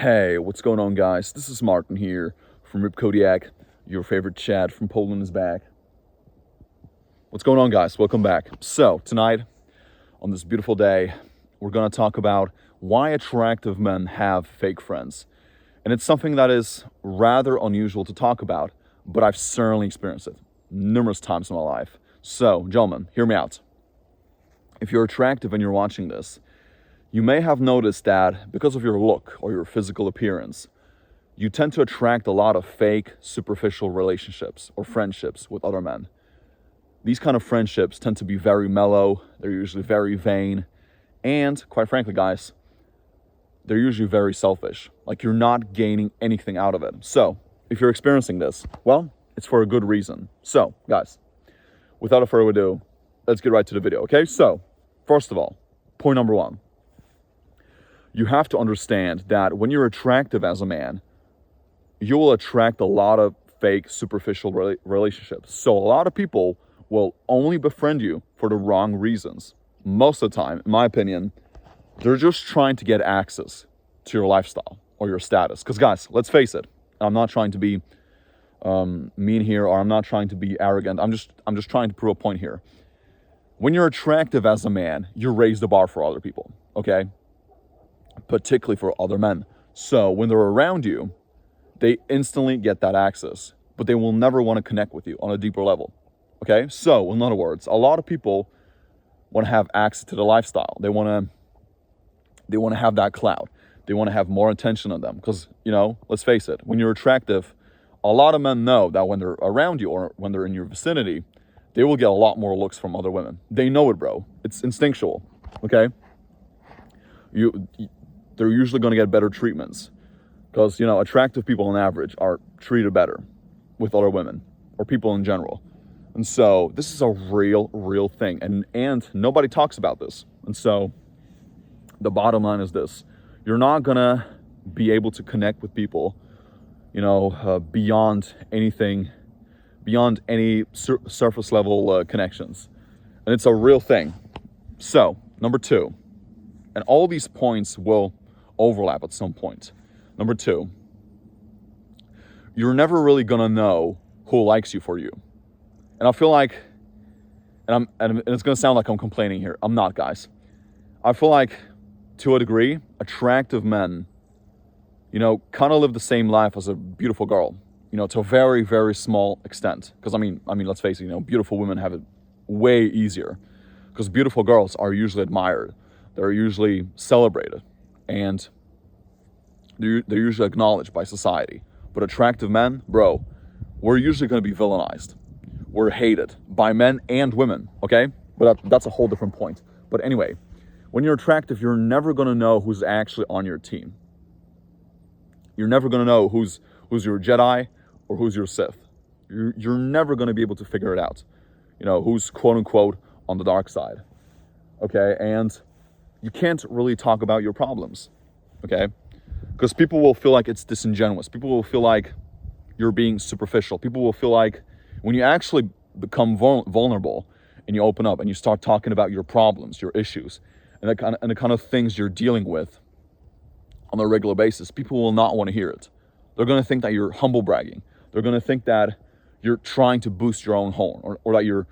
Hey, what's going on, guys? This is Martin here from Rip Kodiak. Your favorite Chad from Poland is back. What's going on, guys? Welcome back. So, tonight, on this beautiful day, we're going to talk about why attractive men have fake friends. And it's something that is rather unusual to talk about, but I've certainly experienced it numerous times in my life. So, gentlemen, hear me out. If you're attractive and you're watching this, you may have noticed that because of your look or your physical appearance, you tend to attract a lot of fake, superficial relationships or friendships with other men. These kind of friendships tend to be very mellow, they're usually very vain, and quite frankly, guys, they're usually very selfish. Like, you're not gaining anything out of it. So, if you're experiencing this, well, it's for a good reason. So, guys, without further ado, let's get right to the video, okay? So, first of all, point number one. You have to understand that when you're attractive as a man, you will attract a lot of fake, superficial relationships. So a lot of people will only befriend you for the wrong reasons. Most of the time, in my opinion, they're just trying to get access to your lifestyle or your status. Because guys, let's face it, I'm not trying to be mean here, or I'm not trying to be arrogant. I'm just trying to prove a point here. When you're attractive as a man, you raise the bar for other people, okay? Particularly for other men. So when they're around you, they instantly get that access, but they will never want to connect with you on a deeper level. Okay? So, in other words, a lot of people want to have access to the lifestyle. They want to have that clout. They want to have more attention on them because, let's face it, when you're attractive, a lot of men know that when they're around you or when they're in your vicinity, they will get a lot more looks from other women. They know it, bro. It's instinctual. Okay? They're usually going to get better treatments because, attractive people on average are treated better with other women or people in general. And so this is a real thing. And nobody talks about this. And so the bottom line is this. You're not going to be able to connect with people, beyond any surface level connections. And it's a real thing. So, number two, and all these points will overlap at some point. Number two, you're never really gonna know who likes you for you. And I feel like, and it's gonna sound like I'm complaining here. I'm not, guys. I feel like, to a degree, attractive men, kind of live the same life as a beautiful girl. To a very, very small extent. Because I mean, let's face it. Beautiful women have it way easier. Because beautiful girls are usually admired. They're usually celebrated, and they're usually acknowledged by society. But attractive men, bro, we're usually going to be villainized. We're hated by men and women, okay? But that's a whole different point. But anyway, when you're attractive, you're never going to know who's actually on your team. You're never going to know who's your Jedi or who's your Sith. You're never going to be able to figure it out. Who's quote-unquote on the dark side, okay? And you can't really talk about your problems, okay? Because people will feel like it's disingenuous. People will feel like you're being superficial. People will feel like when you actually become vulnerable and you open up and you start talking about your problems, your issues, and the kind of things you're dealing with on a regular basis, people will not want to hear it. They're going to think that you're humble bragging. They're going to think that you're trying to boost your own horn or that you're,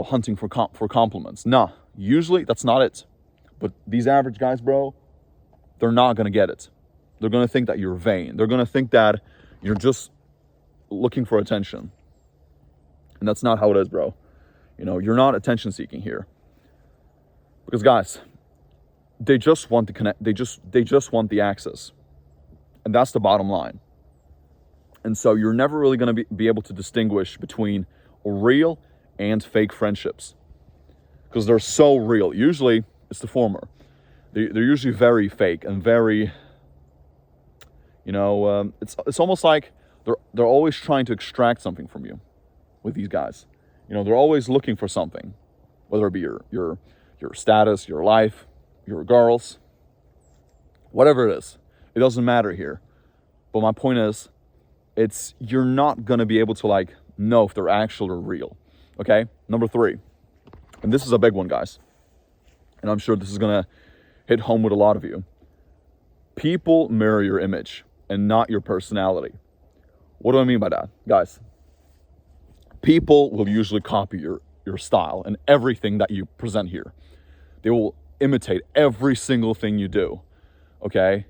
hunting for compliments. Nah, usually that's not it. But these average guys, bro, they're not going to get it. They're going to think that you're vain. They're going to think that you're just looking for attention. And that's not how it is, bro. You're not attention seeking here. Because guys, they just want to connect. They just want the access. And that's the bottom line. And so you're never really going to be able to distinguish between real and fake friendships. Because they're so real. Usually, it's the former. They're usually very fake and very, it's almost like they're always trying to extract something from you with these guys. They're always looking for something, whether it be your status, your life, your girls, whatever it is. It doesn't matter here. But my point is, you're not going to be able to know if they're actual or real. Okay? Number three, and this is a big one, guys. And I'm sure this is going to hit home with a lot of you. People mirror your image and not your personality. What do I mean by that? Guys, people will usually copy your style and everything that you present here. They will imitate every single thing you do, okay?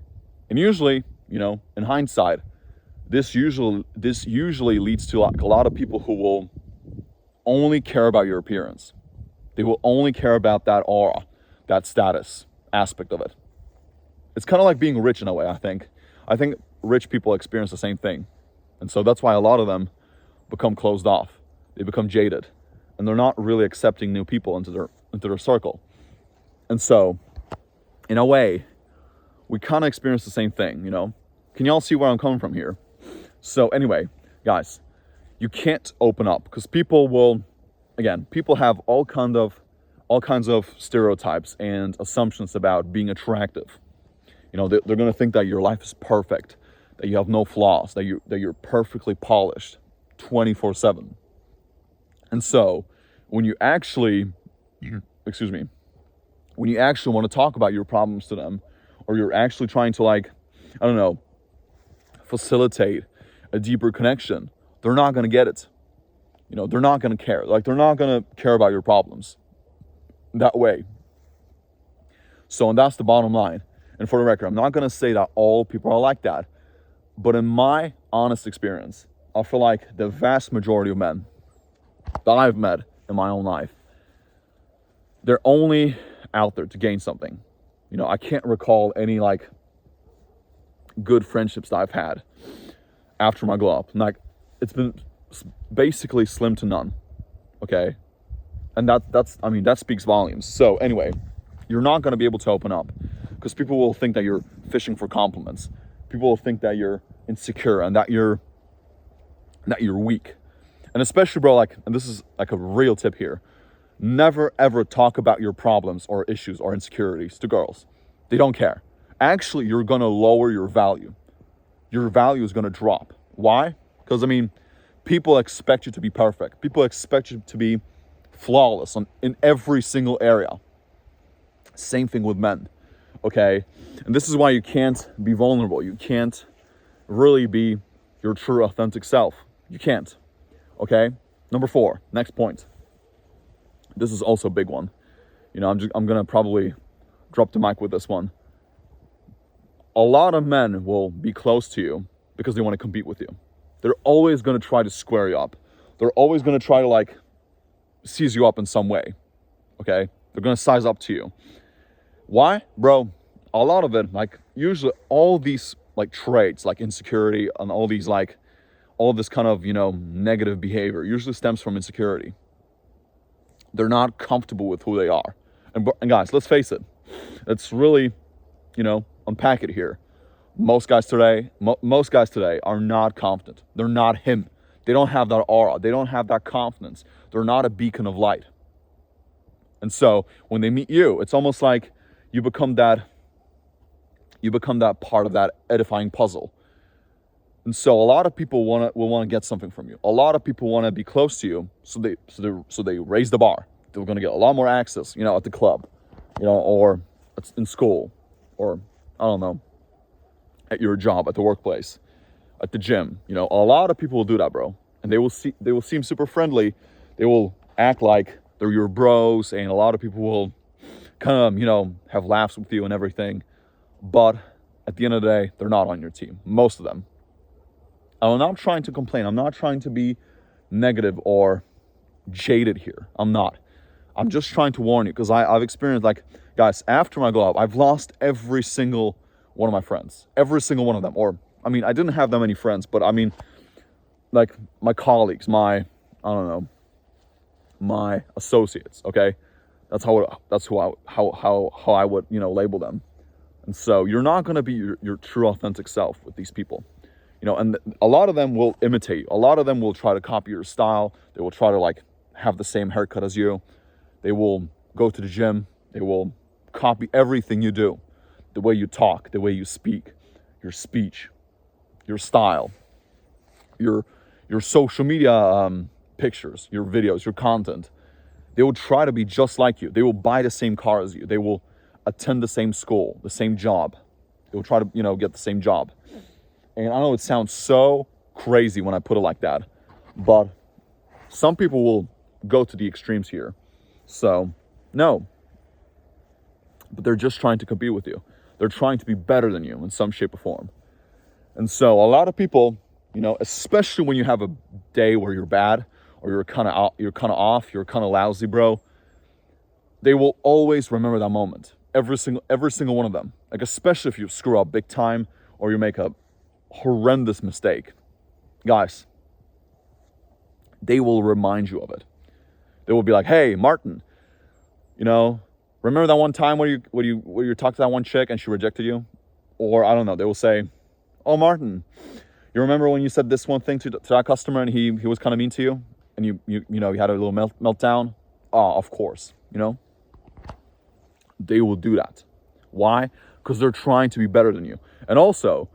And usually, in hindsight, this usually leads to like a lot of people who will only care about your appearance. They will only care about that aura, that status aspect of it. It's kind of like being rich in a way, I think. I think rich people experience the same thing. And so that's why a lot of them become closed off. They become jaded. And they're not really accepting new people into their circle. And so, in a way, we kind of experience the same thing, Can y'all see where I'm coming from here? So anyway, guys, you can't open up because people have all kinds of stereotypes and assumptions about being attractive. They're going to think that your life is perfect, that you have no flaws, that you're perfectly polished 24/7. And so when you actually want to talk about your problems to them, or you're actually trying to facilitate a deeper connection, they're not going to get it. They're not going to care. They're not going to care about your problems that way. So, and that's the bottom line. And for the record, I'm not going to say that all people are like that. But in my honest experience, I feel like the vast majority of men that I've met in my own life, they're only out there to gain something. I can't recall any good friendships that I've had after my glow up. It's been basically slim to none. Okay? And that speaks volumes. So anyway, you're not going to be able to open up because people will think that you're fishing for compliments. People will think that you're insecure and that you're weak. And especially, bro, and this is a real tip here. Never ever talk about your problems or issues or insecurities to girls. They don't care. Actually, you're going to lower your value. Your value is going to drop. Why? Because, people expect you to be perfect. People expect you to be flawless in every single area. Same thing with men, okay? And this is why you can't be vulnerable. You can't really be your true, authentic self. You can't, okay? Number 4, next point. This is also a big one. I'm going to probably drop the mic with this one. A lot of men will be close to you because they want to compete with you. They're always going to try to square you up. They're always going to try to seize you up in some way. Okay? They're going to size up to you. Why? Bro, a lot of it, usually all these traits, insecurity and all these all this kind of, negative behavior usually stems from insecurity. They're not comfortable with who they are. And guys, let's face it. Let's really, unpack it here. Most guys today are not confident. They're not him. They don't have that aura. They don't have that confidence. They're not a beacon of light. And so when they meet you, it's almost like you become that part of that edifying puzzle. And so a lot of people will want to get something from you. A lot of people want to be close to you, so they raise the bar. They're going to get a lot more access, at the club, or in school, or I don't know, at your job, at the workplace, at the gym. A lot of people will do that, bro. And they will seem super friendly. They will act like they're your bros, and a lot of people will kind of, have laughs with you and everything. But at the end of the day, they're not on your team. Most of them. I'm not trying to complain. I'm not trying to be negative or jaded here. I'm not. I'm just trying to warn you because I've experienced, guys, after my glow up, I've lost every single one of my friends. Every single one of them. Or, I didn't have that many friends, but my colleagues, my associates, okay? That's how I would, label them. And so you're not going to be your true authentic self with these people. And a lot of them will imitate you. A lot of them will try to copy your style. They will try to have the same haircut as you. They will go to the gym. They will copy everything you do. The way you talk, the way you speak, your speech, your style, your social media pictures, your videos, your content. They will try to be just like you. They will buy the same car as you. They will attend the same school, the same job. They will try to, get the same job. And I know it sounds so crazy when I put it like that, but some people will go to the extremes here. So, no. But they're just trying to compete with you. They're trying to be better than you in some shape or form. And so a lot of people, especially when you have a day where you're bad or you're kind of off, you're kind of lousy, bro, they will always remember that moment. Every single one of them. Like, especially if you screw up big time or you make a horrendous mistake. Guys, they will remind you of it. They will be like, hey, Martin, remember that one time where you talked to that one chick and she rejected you? Or I don't know, they will say, oh, Martin, you remember when you said this one thing to that customer and he was kind of mean to you and you had a little meltdown? Oh, of course, They will do that. Why? Because they're trying to be better than you. And also,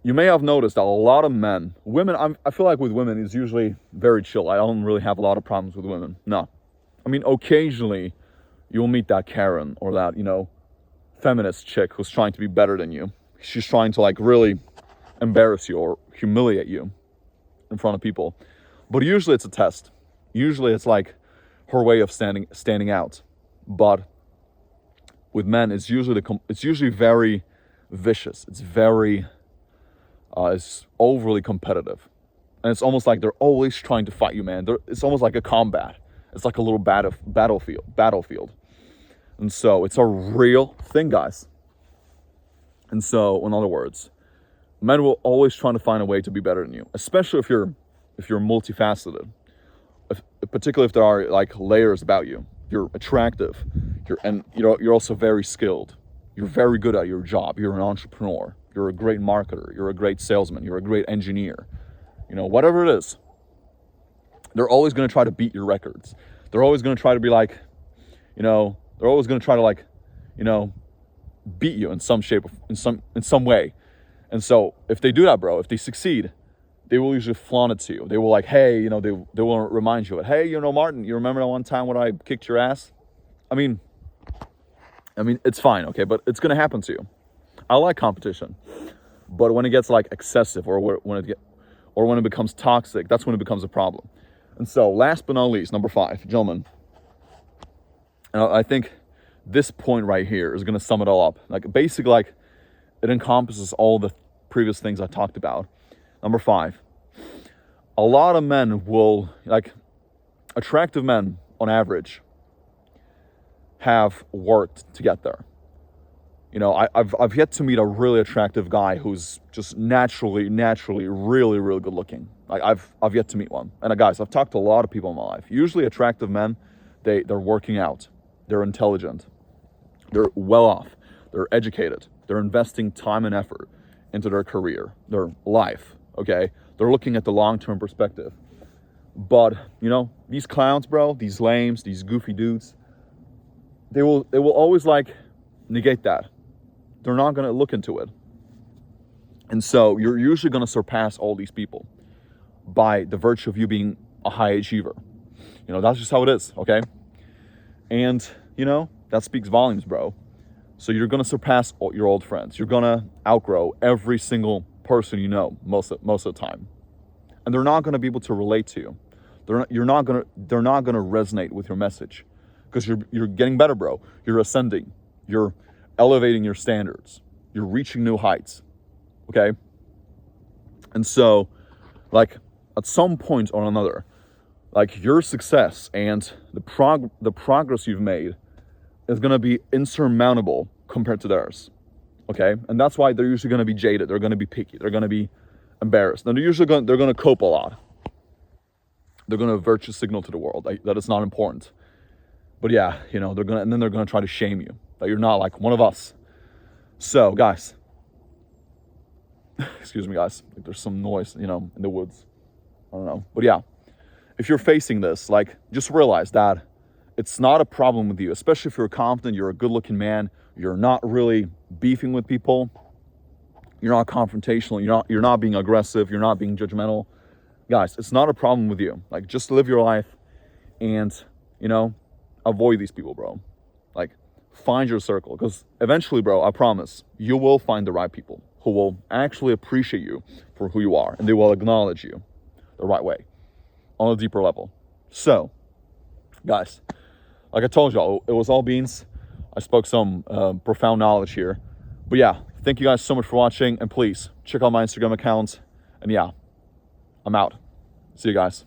you may have noticed that a lot of women, I feel like with women, it's usually very chill. I don't really have a lot of problems with women. No. I mean, occasionally, you'll meet that Karen or that, feminist chick who's trying to be better than you. She's trying to, really embarrass you or humiliate you in front of people. But usually it's a test. Usually it's like her way of standing out. But with men, it's usually very vicious. It's very... it's overly competitive. And it's almost like they're always trying to fight you, man. It's almost like a combat. It's like a little battlefield. And so it's a real thing, guys. And so, in other words, men will always try to find a way to be better than you, especially if you're multifaceted. Particularly if there are layers about you. You're attractive. You're also very skilled. You're very good at your job. You're an entrepreneur. You're a great marketer. You're a great salesman. You're a great engineer. Whatever it is. They're always going to try to beat your records. They're always going to try to be they're always going to try to beat you in some shape, in some way. And so if they do that, bro, if they succeed, they will usually flaunt it to you. They will hey, they will remind you of it. Hey, Martin, you remember that one time when I kicked your ass? I mean, it's fine, okay, but it's going to happen to you. I like competition, but when it gets excessive or when it becomes toxic, that's when it becomes a problem. And so, last but not least, number 5, gentlemen. And I think this point right here is going to sum it all up. Basically, it encompasses all the previous things I talked about. Number 5, a lot of men will, attractive men on average, have worked to get there. I've yet to meet a really attractive guy who's just naturally really, really good looking. I've yet to meet one. And guys, I've talked to a lot of people in my life. Usually attractive men, they're working out. They're intelligent. They're well off. They're educated. They're investing time and effort into their career, their life, okay? They're looking at the long-term perspective. But, these clowns, bro, these lames, these goofy dudes, they will always negate that. They're not going to look into it. And so you're usually going to surpass all these people by the virtue of you being a high achiever. That's just how it is, okay? And, that speaks volumes, bro. So you're going to surpass all your old friends. You're going to outgrow every single person most of the time. And they're not going to be able to relate to you. They're not going to resonate with your message because you're getting better, bro. You're ascending. You're elevating your standards. You're reaching new heights. Okay? And so, at some point or another, your success and the progress you've made is going to be insurmountable compared to theirs. Okay? And that's why they're usually going to be jaded. They're going to be picky. They're going to be embarrassed. And they're going to cope a lot. They're going to virtue signal to the world that it's not important. But yeah, they're going to try to shame you that you're not like one of us. So, guys, excuse me, guys, there's some noise, in the woods. I don't know. But yeah, if you're facing this, just realize that it's not a problem with you, especially if you're confident, you're a good-looking man, you're not really beefing with people, you're not confrontational, you're not being aggressive, you're not being judgmental. Guys, it's not a problem with you. Just live your life and, avoid these people, bro. find your circle, because eventually, bro, I promise, you will find the right people who will actually appreciate you for who you are, and they will acknowledge you the right way on a deeper level. So, guys, like I told y'all, it was all beans. I spoke some profound knowledge here. But yeah, thank you guys so much for watching, and please check out my Instagram account. And yeah, I'm out. See you guys.